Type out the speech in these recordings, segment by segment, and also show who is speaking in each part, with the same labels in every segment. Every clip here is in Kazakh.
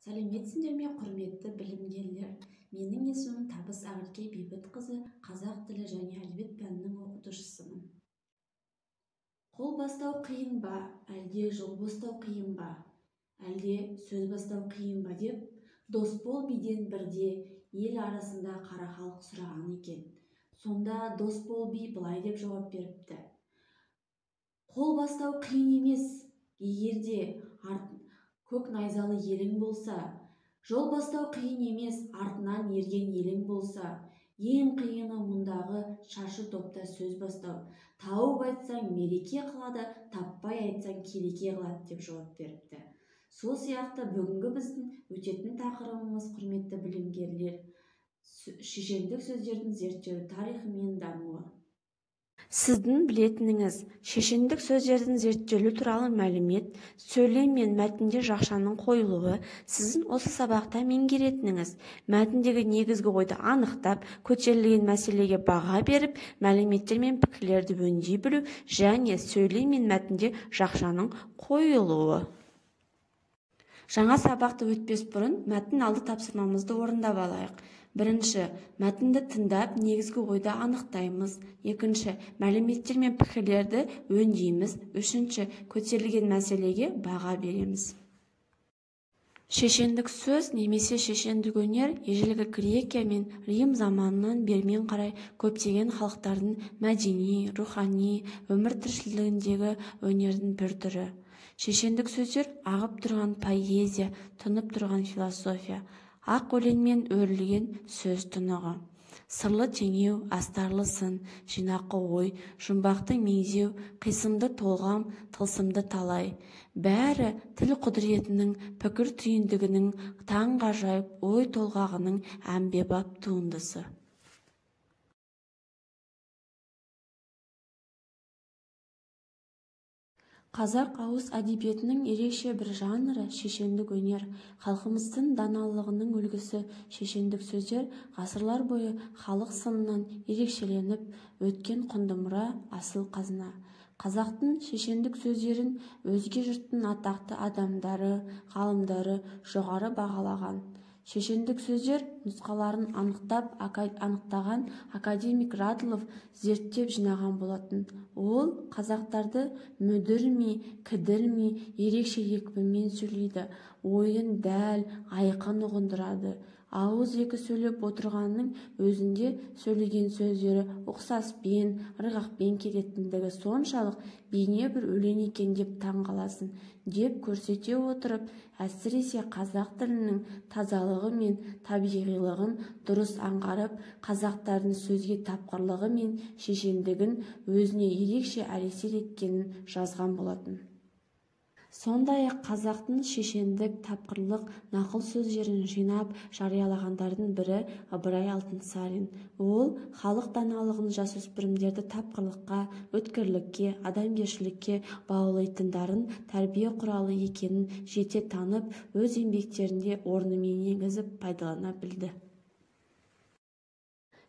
Speaker 1: Сәлеметсіңдер ме, құрметті білімгерлер? Менің есімім Табыс Ақерке Бейбітқызы, қазақ тілі және әдебиет пәнінің оқытушысымын. Қол бастау қиын ба, әлде жол бастау қиын ба, әлде сөз бастау қиын ба деп, Досбол биден бірде ел арасында қара халық сұраған екен. Сонда Досбол би былай деп жауап беріпті: қол бастау қиын емес, егерде көк найзалы елің болса, жол бастау қиын емес, артынан ерген елің болса, ең қиыны мұндағы шаршы топта сөз бастау. Тауып айтсаң мереке қылады, таппай айтсаң келеке қылады деп жауап беріпті. Сол сияқты бүгінгі біздің өтетін тақырыбымыз, құрметті білімгерлер, шешендік сөздердің зерттеу тарихы мен дамуы. Сіздің білетініңіз, шешендік сөздердің зерттелу туралы мәлімет, сөйлем мен мәтінде жақшаның қойылуы, сіздің осы сабақта меңгеретініңіз, мәтіндегі негізгі ойды анықтап, көтерілген мәселеге баға беріп, мәліметтер мен пікірлерді өңдей білу және сөйлем мен мәтінде жақшаның қойылуы. Жаңа сабақты өтпес бұрын мәтін алды тапсырмамызды орындап алайық. Бірінші, мәтінді тыңдап, негізгі ойды анықтаймыз. Екінші, мәліметтер мен пікірлерді өңдейміз. Үшінші, көтерілген мәселеге баға береміз. Шешендік сөз немесе шешендік өнер ежелгі Грекия мен Рим заманынан бермен қарай көптеген халықтардың мәдени, рухани, өмір тіршілігіндегі өнердің бір түрі. Шешендік сөздер ағып тұрған поэзия, тұнып тұрған философия, ақ өлеңмен өрілген сөз тұнығы. Сырлы теңеу, астарлы сын, жинақы ой, жұмбақты меңзеу, қисынды толғам, тылсымды талай. Бәрі тіл құдіретінің, пікір түйіндігінің, таңғажайып ой толғағының әмбебап туындысы. Қазақ ауыз әдебиетінің ерекше бір жанры шешендік өнер. Халқымыздың даналығының үлгісі шешендік сөздер ғасырлар бойы халық сынынан ерекшеленіп өткен құнды мұра, асыл қазына. Қазақтың шешендік сөздерін өзге жұрттың атақты адамдары, ғалымдары жоғары бағалаған. Шешендік сөздер нұсқаларын анықтаған академик Радлов зерттеп жинаған болатын. Ол қазақтарды мүдірмей, кідірмей, ерекше екпінмен сөйлейді, ойын дәл, айқын ұғындырады. Ауыз екі сөйлеп отырғанның өзінде сөйлеген сөздері ұқсаспен, ырғақпен келетіндігі соншалық бейне бір өлең екен деп таңғаласын деп көрсете отырып, әсіресе қазақ тілінің тазалығы мен табиғилығын дұрыс аңғарып, қазақтардың сөзге тапқырлығы мен шешендігін өзіне ерекше әсер еткенін жазған болатын. Сондай-ақ қазақтың шешендік, тапқырлық, нақыл сөздерін жинап жариялағандардың бірі Ыбырай Алтынсарин. Ол халық даналығын жасөспірімдерді тапқырлыққа, өткірлікке, адамгершілікке баулайтындарын тәрбие құралы екенін жете танып, өз еңбектерінде орнымен енгізіп пайдалана білді.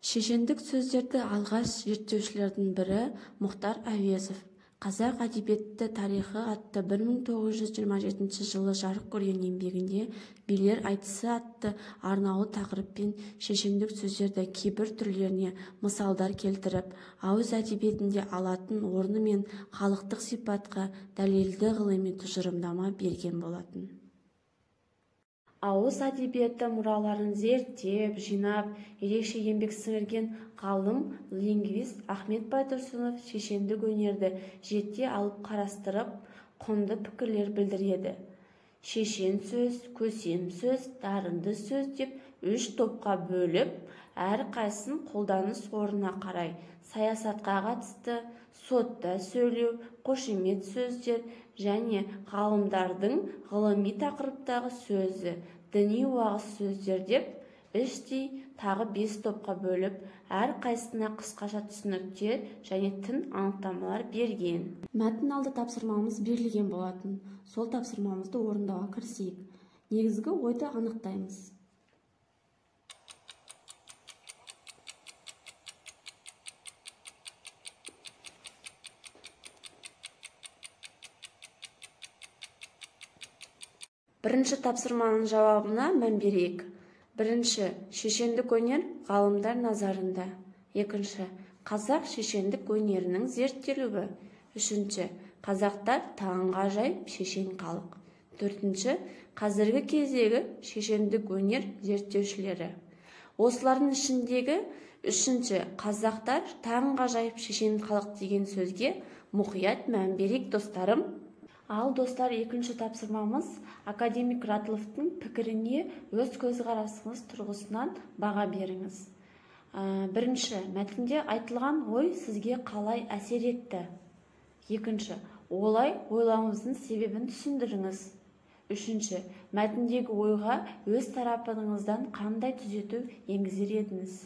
Speaker 1: Шешендік сөздерді алғаш зерттеушілердің бірі Мұхтар Әуезов. Қазақ әдебиеті тарихы атты 1927 жылы жарық көрген еңбегінде билер айтысы атты арнаулы тақырыппен шешендік сөздерді кейбір түрлеріне мысалдар келтіріп, ауыз әдебиетінде алатын орны мен халықтық сипатқа дәлелді ғылыми тұжырымдама берген болатын. Ауыз әдебиеті мұраларын зерттеп, жинап, ерекше еңбек сіңірген ғалым, лингвист Ахмет Байтұрсынов шешендік өнерді жете алып қарастырып, құнды пікірлер білдіреді. Шешен сөз, көсем сөз, дарынды сөз деп үш топқа бөліп, әрқайсысын қолданыс орнына қарай саясатқа қатысты, сотта сөйлеу, қошемет сөздер және ғалымдардың ғылыми тақырыптағы сөзі, діни уағыз сөздер деп іштей тағы 5 топқа бөліп, әрқайсысына қысқаша түсініктер және тың анықтамалар берген. Мәтін алды тапсырмамыз берілген болатын. Сол тапсырмамызды орындауға кірісейік. Негізгі ойды анықтаймыз. Бірінші тапсырманың жауабына мән берейік. Бірінші, шешендік өнер ғалымдар назарында. Екінші, қазақ шешендік өнерінің зерттелуі. Үшінші, қазақтар таңғажайып шешен халық. Төртінші, қазіргі кездегі шешендік өнер зерттеушілері. Осылардың ішіндегі үшінші, қазақтар таңғажайып шешен халық деген сөзге мұқият мән берейік достарым. Ал достар, екінші тапсырмамыз академик Ратловтың пікіріне өз көзқарасыңыз тұрғысынан баға беріңіз. Бірінші, мәтінде айтылған ой сізге қалай әсер етті? Екінші, олай ойлауыңыздың себебін түсіндіріңіз. Үшінші, мәтіндегі ойға өз тарапыңыздан қандай түзету енгізер едіңіз?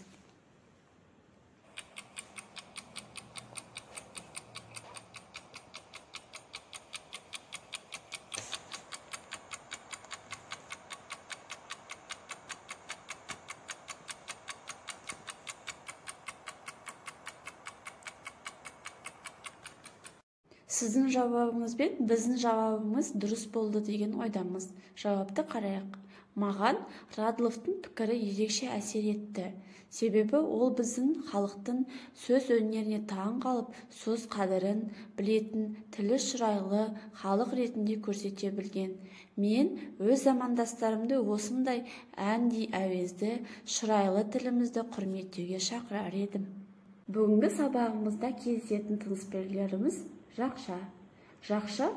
Speaker 1: Сіздің жауабыңыз бен біздің жауабымыз дұрыс болды деген ойдамыз. Жауапты қарайық. Маған Радловтың пікірі ерекше әсер етті. Себебі ол біздің халықтың сөз өнеріне таң қалып, сөз қадірін білетін, тілі шұрайлы халық ретінде көрсете білген. Мен өз замандастарымды осындай әндей әуезді, шұрайлы тілімізді құрметтеуге шақырар едім. Бүгінгі сабағымызда кездесетін тыныс белгілеріміз жақша. Жақша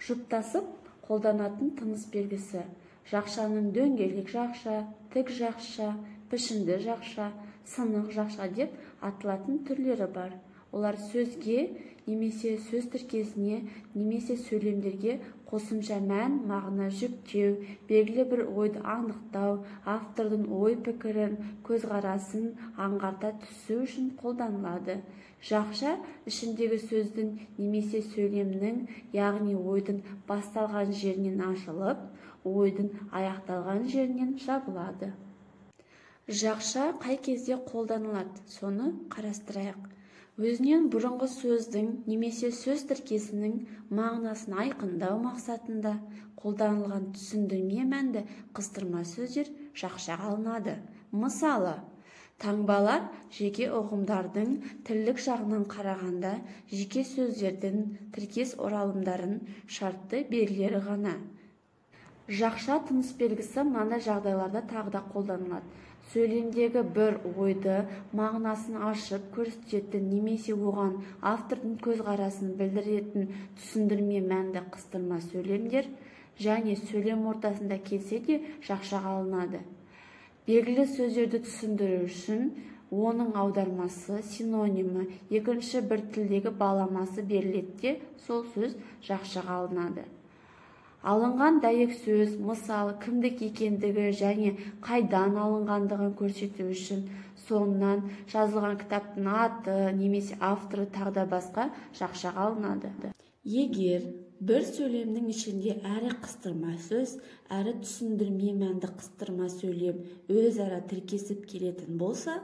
Speaker 1: жұптасып қолданатын тыныс белгісі. Жақшаның дөңгелек жақша, тік жақша, пішінді жақша, сынық жақша деп аталатын түрлері бар. Олар сөзге немесе сөз тіркесіне немесе сөйлемдерге қосымша мән, мағына жүктеу, белгілі бір ойды анықтау, автордың ой пікірін, көзқарасын аңғарта түсу үшін қолданылады. Жақша ішіндегі сөздің немесе сөйлемнің, яғни ойдың басталған жерінен ашылып, ойдың аяқталған жерінен жабылады. Жақша қай кезде қолданылады, соны қарастырайық. Өзінен бұрынғы сөздің немесе сөз тіркесінің мағынасын айқындау мақсатында қолданылған түсіндірме мәнді қыстырма сөздер жақшаға алынады. Мысалы, таңбалар жеке ұғымдардың тілдік жағынан қарағанда жеке сөздердің тіркес оралымдарын шартты белгілері ғана. Жақша тыныс белгісі мынандай жағдайларда тағы да қолданылады. Сөйлемдегі бір ойды мағынасын ашып көрсететін немесе оған автордың көзқарасын білдіретін түсіндірме мәнді қыстырма сөйлемдер және сөйлем ортасында келсе де жақшаға алынады. Белгілі сөздерді түсіндіру үшін оның аудармасы, синонимі, екінші бір тілдегі баламасы беріледі де сол сөз жақшаға алынады. Алынған дәйек сөз, мысалы, кімдік екендігі және қайдан алынғандығын көрсету үшін соңынан жазылған кітаптың аты немесе авторы тағы басқа жақшаға алынады. Егер бір сөйлемнің ішінде әрі қыстырма сөз, әрі түсіндірме мәнді қыстырма сөйлем өзара тіркесіп келетін болса,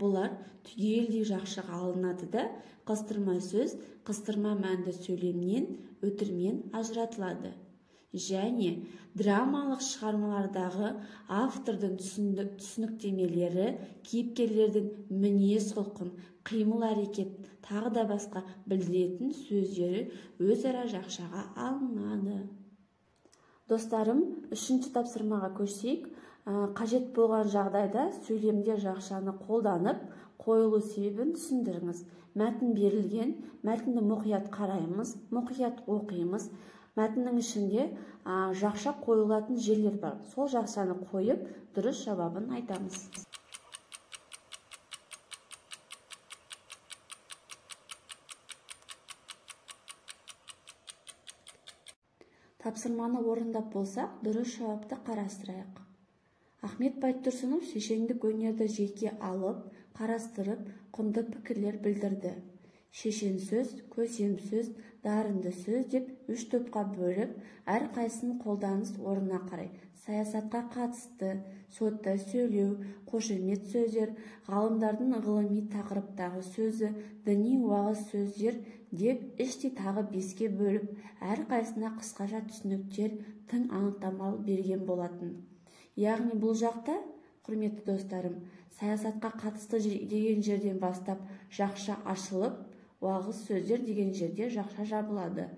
Speaker 1: бұлар түгелдей жақшаға алынады да, қыстырма сөз қыстырма мәнді сөйлемнен өтірмен ажыратылады. Және драмалық шығармалардағы автордың түсініктемелері, кейіпкерлердің мінез құлқын, қимыл әрекет, тағы да басқа білдіретін сөздері өзара жақшаға алынады. Достарым, үшінші тапсырмаға көшсек, қажет болған жағдайда сөйлемде жақшаны қолданып, қойылу себебін түсіндіріңіз. Мәтін берілген, мәтінді мұқият қараймыз, мұқият оқимыз. Мәтіннің ішінде жақша қойылатын жерлер бар. Сол жақшаны қойып, дұрыс жауабын айтамыз. Тапсырманы орындап болсақ, дұрыс жауапты қарастырайық. Ахмет Байтұрсынов шешендік өнерді жеке алып, қарастырып, құнды пікірлер білдірді. Шешен сөз, көсем сөз, дарынды сөз деп үш топқа бөліп, әрқайсының қолданыс орнына қарай саясатқа қатысты, сотта сөйлеу, қошемет сөздер, ғалымдардың ғылыми тақырыптағы сөзі, діни уағыз сөздер деп іштей тағы 5-ке бөліп, әрқайсына қысқаша түсініктер, тың анықтама берген болатын. Яғни бұл жақта, құрметті достарым, саясатқа қатысты деген жерден бастап жақша ашылып, уағыз сөздер деген жерде жақша жабылады.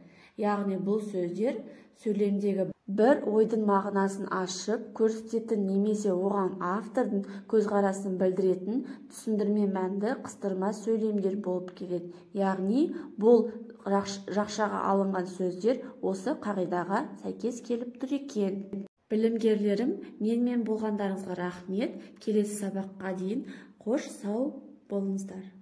Speaker 1: Яғни бұл сөздер сөйлемдегі бір ойдың мағынасын ашып көрсететін немесе оған автордың көзқарасын білдіретін түсіндірме мәнді қыстырма сөйлемдер болып келеді. Яғни бұл жақшаға алынған сөздер осы қағидаға сәйкес келіп тұр екен. Білімгерлерім, менімен болғандарыңызға рахмет. Келесі сабаққа дейін қош сау болыңыздар.